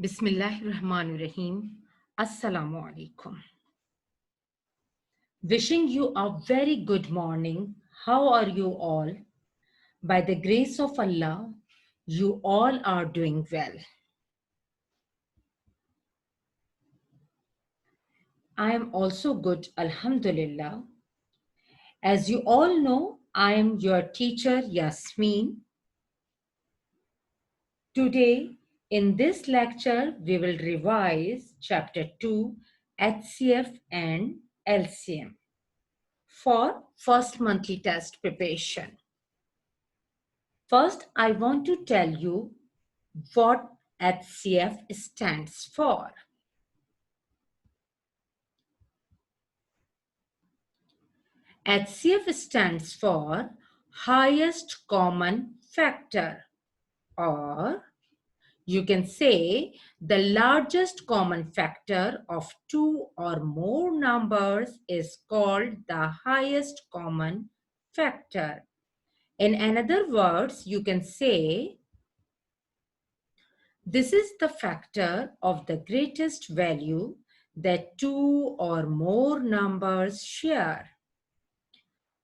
Bismillahirrahmanirrahim. Assalamu alaikum. Wishing you a very good morning. How are you all? By the grace of Allah, you all are doing well. I am also good, Alhamdulillah. As you all know, I am your teacher, Yasmin. Today, in this lecture, we will revise Chapter 2, HCF and LCM for first monthly test preparation. First, I want to tell you what HCF stands for. HCF stands for highest common factor, or you can say the largest common factor of two or more numbers is called the highest common factor. In other words, you can say this is the factor of the greatest value that two or more numbers share.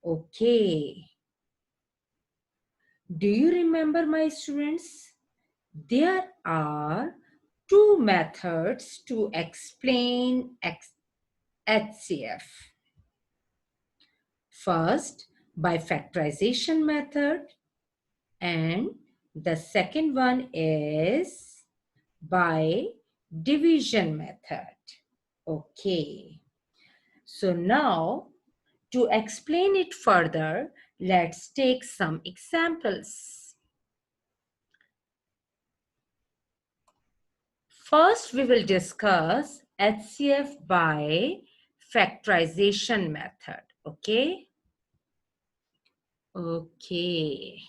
Okay. Do you remember, my students? There are two methods to explain HCF. First, by factorization method, and the second one is by division method. Okay. So now, to explain it further, let's take some examples. First, we will discuss HCF by factorization method. Okay? Okay.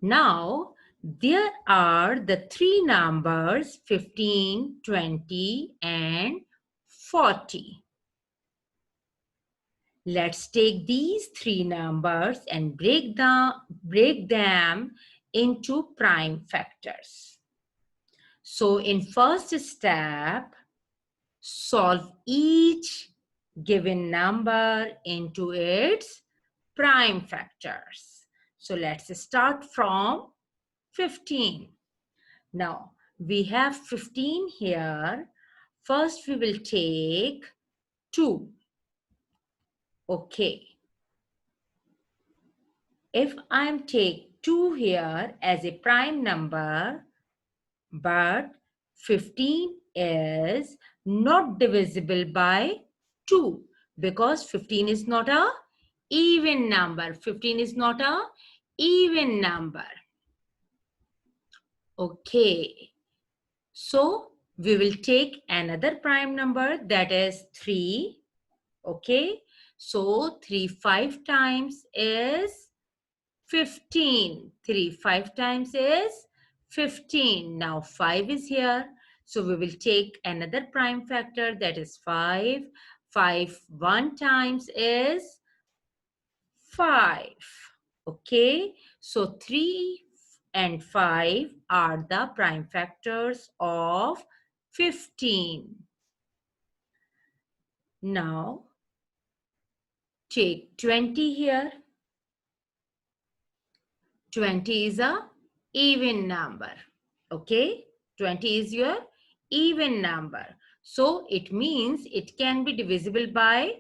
Now, there are the three numbers 15, 20, and 40. Let's take these three numbers and break them into prime factors. So in first step, solve each given number into its prime factors. So let's start from 15. Now we have 15 here. First we will take 2. Okay. If I take 2 here as a prime number, but 15 is not divisible by 2 because 15 is not a even number. 15 is not a even number. Okay. So we will take another prime number, that is 3. Okay. So 3 5 times is 15. 3 5 times is 15. Now 5 is here. So we will take another prime factor, that is 5. 5 1 times is 5. Okay. So 3 and 5 are the prime factors of 15. Now take 20 here. 20 is a even number. Okay. 20 is your even number. So it means it can be divisible by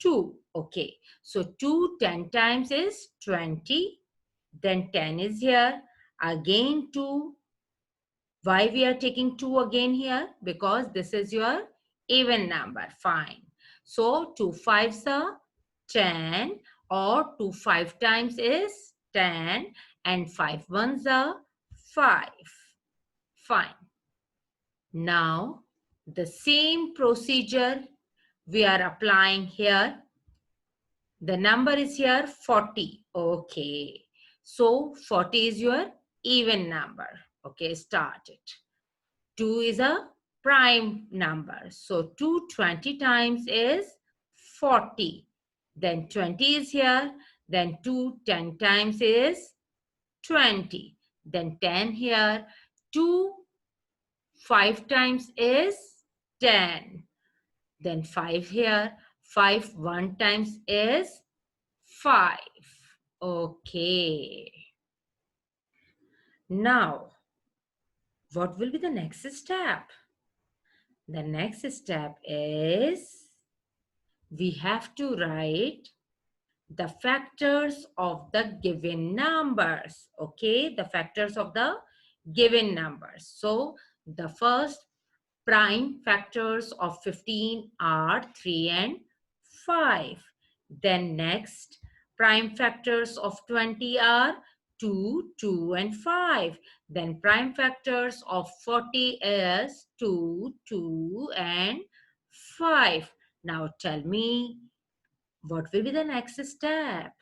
2. Okay. So 2 10 times is 20. Then 10 is here. Again 2. Why we are taking 2 again here? Because this is your even number. Fine. So 2 5s are 10, or 2 5 times is 10, and 5 1s are 5. Fine. Now the same procedure we are applying here. The number is here 40. Okay. So 40 is your even number. Okay, start it. 2 is a prime number. So 2 20 times is 40. Then 20 is here. Then 2 10 times is 20. Then 10 here. 2 5 times is 10. Then 5 here. 5 1 times is 5. Okay. Now, what will be the next step? The next step is we have to write the factors of the given numbers. Okay, the factors of the given numbers. So the first prime factors of 15 are 3 and 5. Then next, prime factors of 20 are 2, 2 and 5. Then prime factors of 40 is 2, 2 and 5. Now tell me, what will be the next step?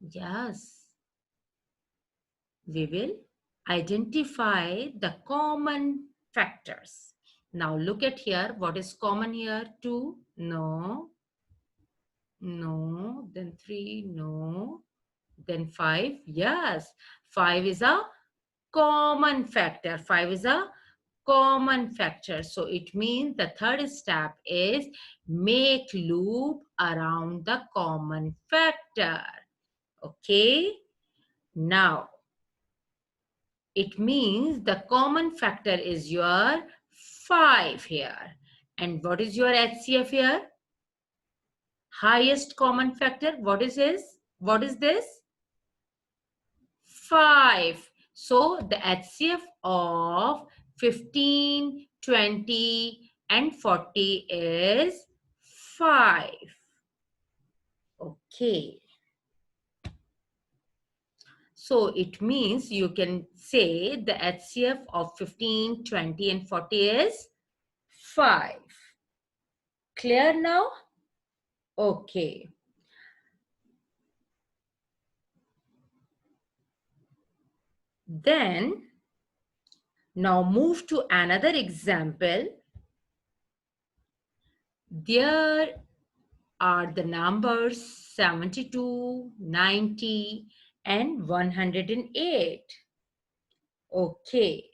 Yes, we will identify the common factors. Now look at here. What is common here? 2, no. No. Then 3, no. Then 5, yes. 5 is a common factor. 5 is a common factor. So it means the third step is make loop around the common factor. Okay. Now, it means the common factor is your 5 here. And what is your HCF here? Highest common factor. What is this? What is this? 5. So the HCF of 15, 20 and 40 is 5. Okay. So it means you can say the HCF of 15, 20 and 40 is 5. Clear now? Okay. Then, now move to another example. There are the numbers 72, 90 and 108. Okay.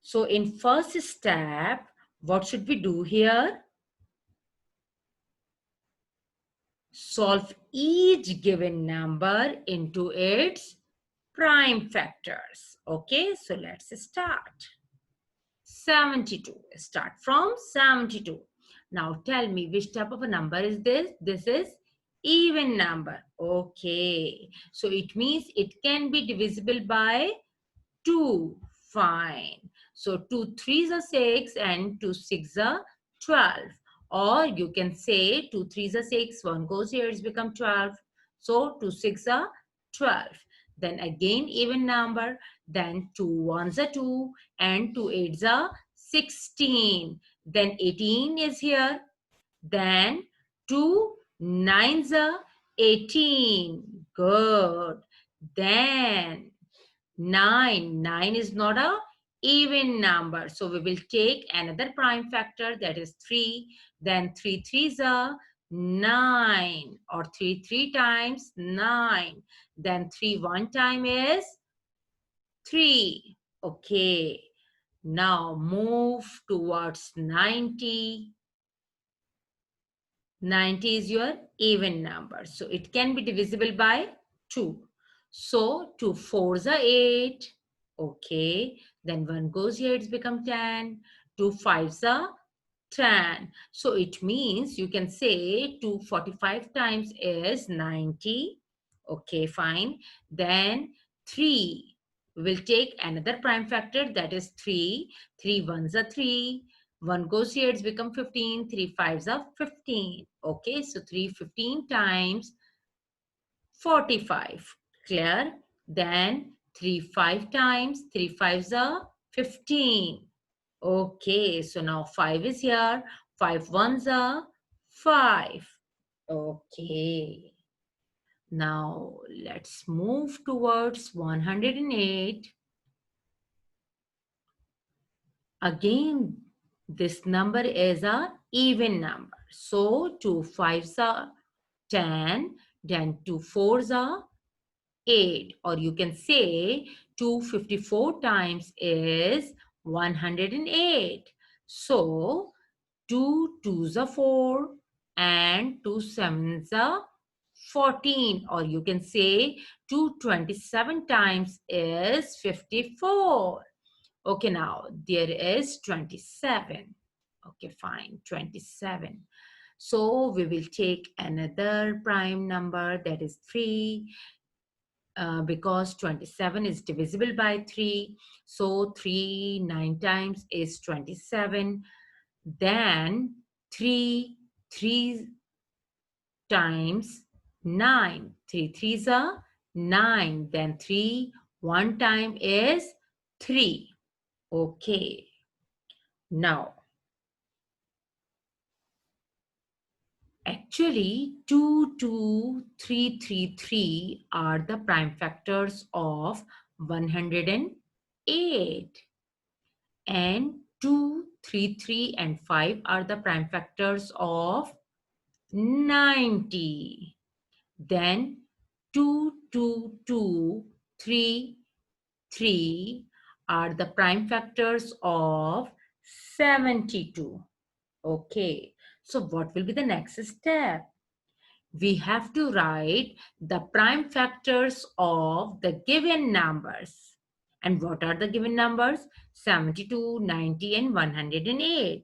So in first step, what should we do here? Solve each given number into its prime factors. Okay, so let's start. 72. Start from 72. Now tell me which type of a number is this? This is even number. Okay, so it means it can be divisible by 2. Fine. So 2 3s are 6 and 2 6 are 12. Or you can say 2 3s are 6, 1 goes here, it's become 12. So 2 6 are 12. Then again even number, then 2 1s are 2 and 2 8s are 16. Then 18 is here. Then 2 9s are 18. Good. Then 9. 9 is not a even number. So we will take another prime factor, that is 3. Then 3 3s are 9, or 3 3 times 9. Then 3 1 time is 3. Okay. Now move towards 90. 90 is your even number. So it can be divisible by 2. So 2 4s are 8. Okay. Then 1 goes here, it's become 10. 2 5s are 10. So it means you can say 245 times is 90. Okay, fine. Then 3. We will take another prime factor, that is 3. 3 1s are 3. 1 goes here, it's become 15. 3 5s are 15. Okay, so 3 15 times 45. Clear? Then 3 5 times 3 5s are 15. Okay, so now 5 is here. 5 1s are 5. Okay. Now let's move towards 108. Again, this number is a even number. So 2 5s are 10, then 2 4s are 8. Or you can say 254 times is 108. So 2 2s are 4 and 2 7s are 14, or you can say 227 times is 54. Okay, now there is 27. Okay, fine, 27. So we will take another prime number, that is 3, because 27 is divisible by 3. So 3 9 times is 27. Then 3 3 times 9. 3 3s are 9. Then 3 1 time is 3. Okay. Now, actually, 2 2 3 3 3 are the prime factors of 108. And 2 3 3 and 5 are the prime factors of 90. Then 2 2 2 3 3 are the prime factors of 72. Okay, so what will be the next step? We have to write the prime factors of the given numbers. And what are the given numbers? 72, 90, and 108.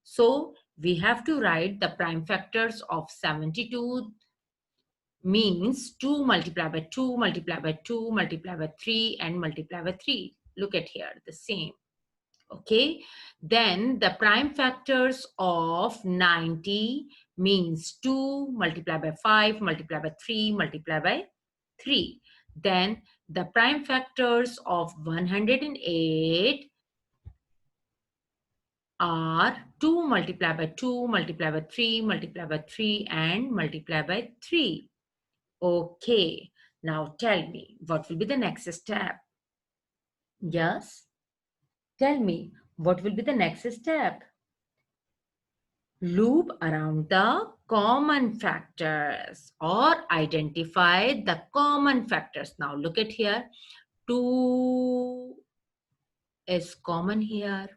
So we have to write the prime factors of 72 means 2 multiplied by 2 multiplied by 2 multiplied by 3 and multiplied by 3. Look at here, the same. Okay, then the prime factors of 90 means 2 multiplied by 5 multiplied by 3 multiplied by 3. Then the prime factors of 108 are 2 multiplied by 2 multiplied by 3 multiplied by 3 and multiplied by 3. Okay, now tell me, what will be the next step? Yes, tell me, what will be the next step? Loop around the common factors or identify the common factors. Now look at here. 2 is common here,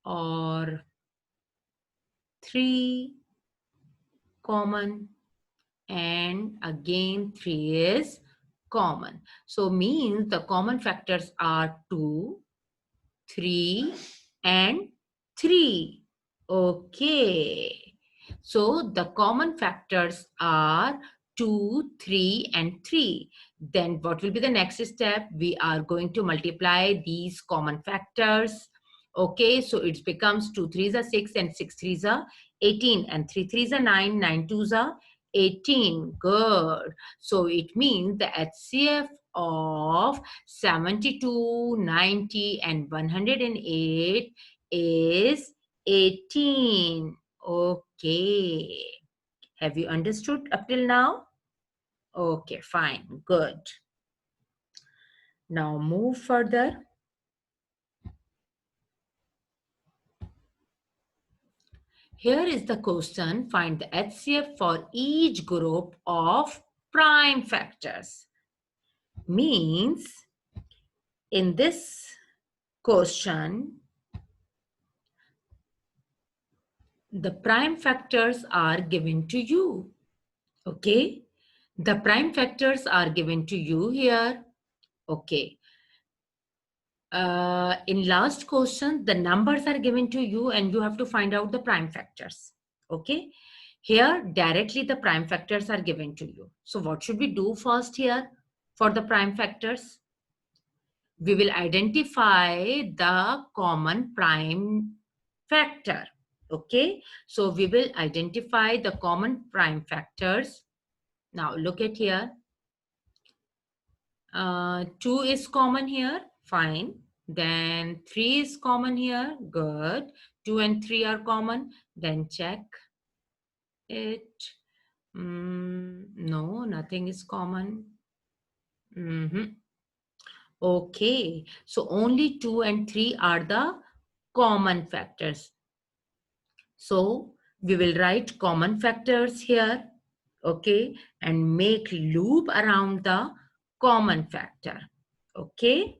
or 3 common, and again 3 is common. So means the common factors are 2, 3 and 3. Okay. So the common factors are 2, 3 and 3. Then what will be the next step? We are going to multiply these common factors. Okay, so it becomes 2 3s are 6 and 6 3s are 18 and 3 3s are 9, 9 2s are 18. Good. So it means the HCF of 72, 90 and 108 is 18. Okay. Have you understood up till now? Okay, fine. Good. Now move further. Here is the question. Find the HCF for each group of prime factors. Means in this question, the prime factors are given to you. Okay. The prime factors are given to you here. Okay. In last question, the numbers are given to you and you have to find out the prime factors. Okay. Here, directly the prime factors are given to you. So what should we do first here for the prime factors? We will identify the common prime factor. Okay. So we will identify the common prime factors. Now look at here. 2 is common here. Fine. Then 3 is common here. Good. 2 and 3 are common. Then check it. No, nothing is common. Okay. So only 2 and 3 are the common factors. So we will write common factors here. Okay. And make loop around the common factor. Okay.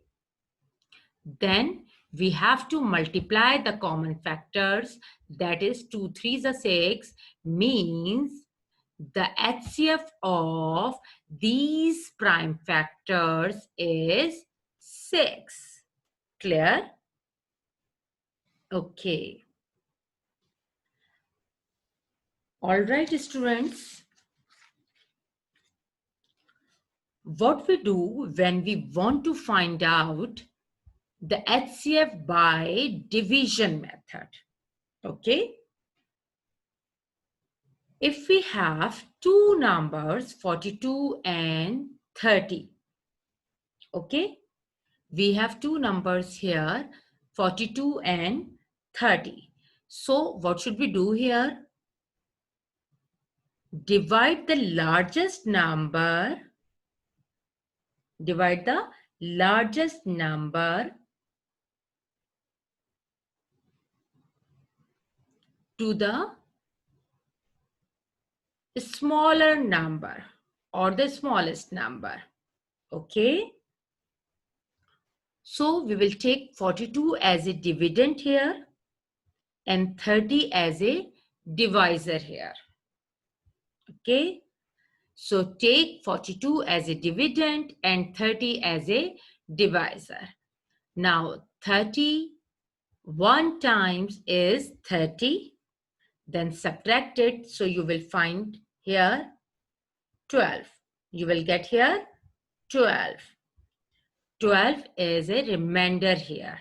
Then we have to multiply the common factors. That is 2 3s are 6, means the HCF of these prime factors is 6. Clear? Okay. All right, students. What we do when we want to find out the HCF by division method. Okay. If we have two numbers, 42 and 30. Okay. We have two numbers here, 42 and 30. So what should we do here? Divide the largest number to the smaller number or the smallest number. Okay. So we will take 42 as a dividend here and 30 as a divisor here. Okay. So take 42 as a dividend and 30 as a divisor. Now 30 1 times is 30. Then subtract it. So you will find here 12. You will get here 12. 12 is a remainder here.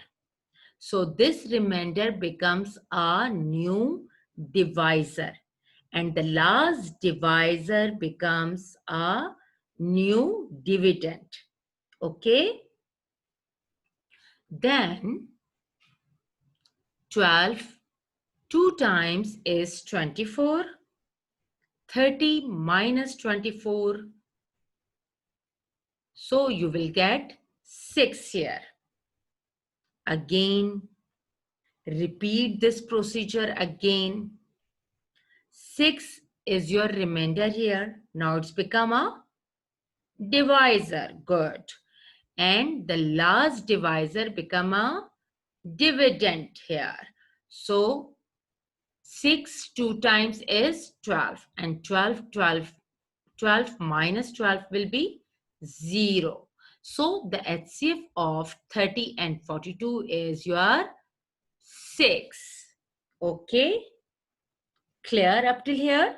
So this remainder becomes a new divisor. And the last divisor becomes a new dividend. Okay. Then 12 2 times is 24. 30 minus 24. So you will get 6 here. Again, repeat this procedure again. 6 is your remainder here. Now it's become a divisor. Good. And the last divisor become a dividend here. So 6 2 times is 12 and 12 minus 12 will be 0. So the HCF of 30 and 42 is your 6. Okay. Clear up till here?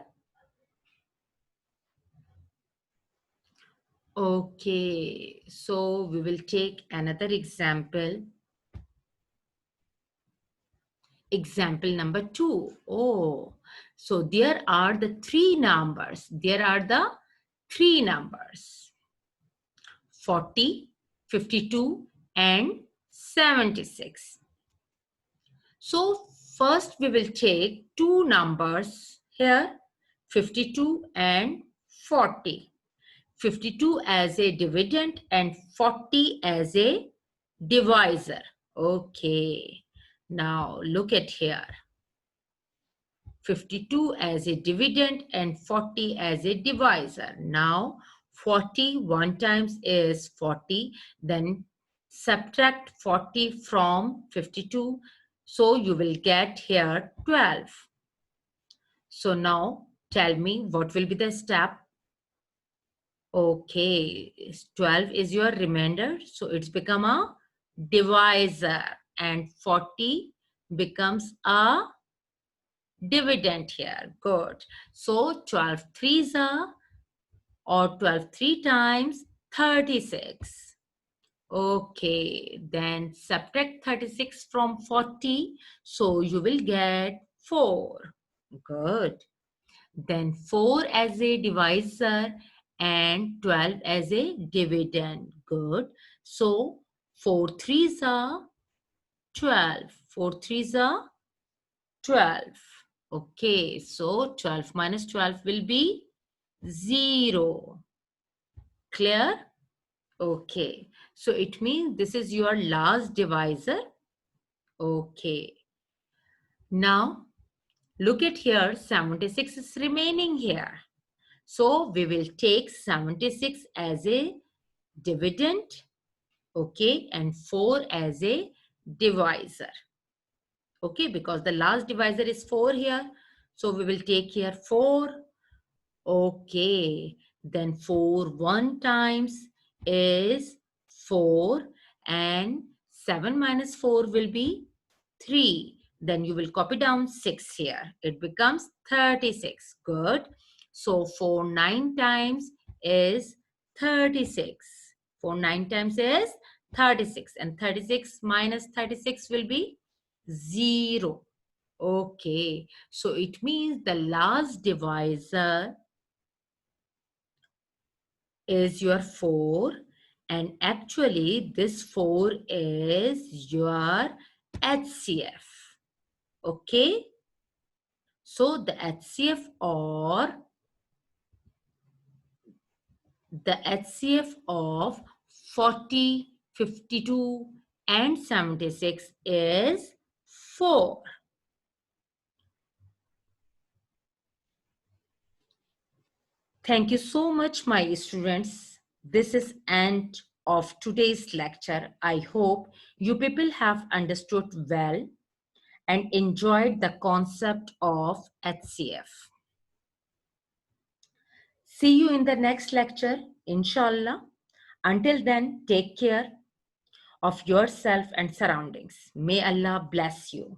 Okay. So we will take another example. Example number 2. Oh, so there are the three numbers. 40, 52 and 76. So first we will take two numbers here, 52 and 40. 52 as a dividend and 40 as a divisor. Okay. Now look at here. 52 as a dividend and 40 as a divisor. Now 40 1 times is 40. Then subtract 40 from 52. So you will get here 12. So now tell me what will be the step? Okay, 12 is your remainder. So it's become a divisor and 40 becomes a dividend here. Good. So 12 threes are or 12 3 times 36. Okay, then subtract 36 from 40. So you will get 4. Good. Then 4 as a divisor and 12 as a dividend. Good. So 4 threes are 12. 4 threes are 12. Okay, so 12 minus 12 will be 0. Clear? Okay, so it means this is your last divisor. Okay. Now, look at here, 76 is remaining here. So we will take 76 as a dividend. Okay, and 4 as a divisor. Okay, because the last divisor is 4 here. So we will take here 4. Okay, then 4 1 times is 4 and 7 minus 4 will be 3. Then you will copy down 6 here. It becomes 36. Good. So 4 9 times is 36. 4 9 times is 36. And 36 minus 36 will be 0. Okay. So it means the last divisor is your 4, and actually this 4 is your HCF. Okay, so the HCF of 40, 52 and 76 is 4. Thank you so much, my students. This is end of today's lecture. I hope you people have understood well and enjoyed the concept of HCF. See you in the next lecture, inshallah. Until then, take care of yourself and surroundings. May Allah bless you.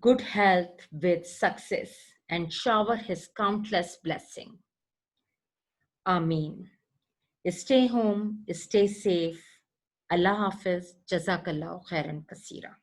Good health with success and shower His countless blessing. Ameen. Stay home, stay safe. Allah Hafiz. Jazakallah khairan kasira.